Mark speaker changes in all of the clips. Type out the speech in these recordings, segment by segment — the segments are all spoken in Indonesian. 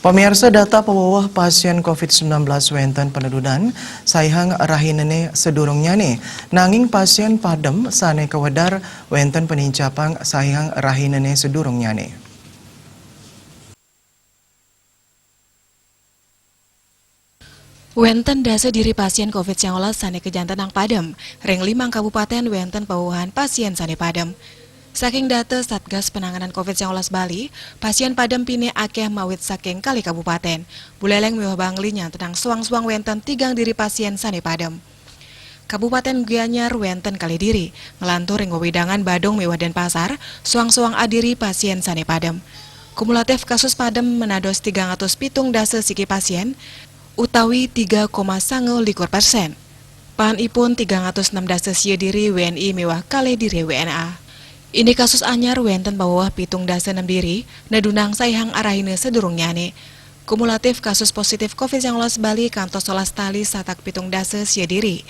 Speaker 1: Pemirsa data pawawah pasien COVID-19 wenten pendududan saihang rahinene sedurungnya nih. Nanging pasien padem sane kewedar wenten penincapang saihang rahinene sedurungnya nih.
Speaker 2: Wenten dasa diri pasien COVID-19 sane kejantanang padem, ring 5 kabupaten wenten pawuhan pasien sane padem. Saking data Satgas Penanganan COVID-19 Bali, pasien padem pine akeh mawit saking kali kabupaten. Buleleng mewah banglinya tenang suang-suang wenten tigang diri pasien sane padem. Kabupaten Gianyar wenten kali diri, ngelantur ring wewidangan Badung mewah Denpasar, suang-suang adiri pasien sane padem. Kumulatif kasus padem menados 300 pitung dasa siki pasien, utawi 3,9%. Panipun 306 dasa sia diri WNI mewah kali diri WNA. Ini kasus anyar wenten bawah pitung dasa 6 diri, nadunang saihang arahine sedurung nyane. Kumulatif kasus positif COVID-19 Bali kantos 11 tali satak pitung dasa sia diri.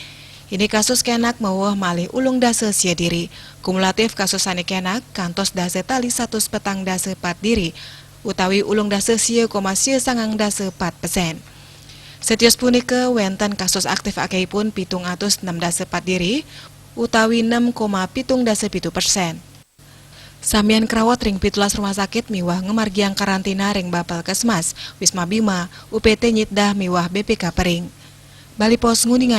Speaker 2: Ini kasus kenak mawah malih ulung dasa sia diri. Kumulatif kasus sane kenak kantos dasa tali 100 petang dasa 4 diri, utawi ulung dasa sia sangang dasa 4%. Setios punika wenten kasus aktif akehipun pitung atus 6 dasa 4 diri, utawi 6,7%. Samian kerawat ring 17 rumah sakit miwah ngemargiang karantina ring Bapel Kesmas, Wisma Bima, UPT Nyitdah miwah BPK Pering. Bali Pos nguningai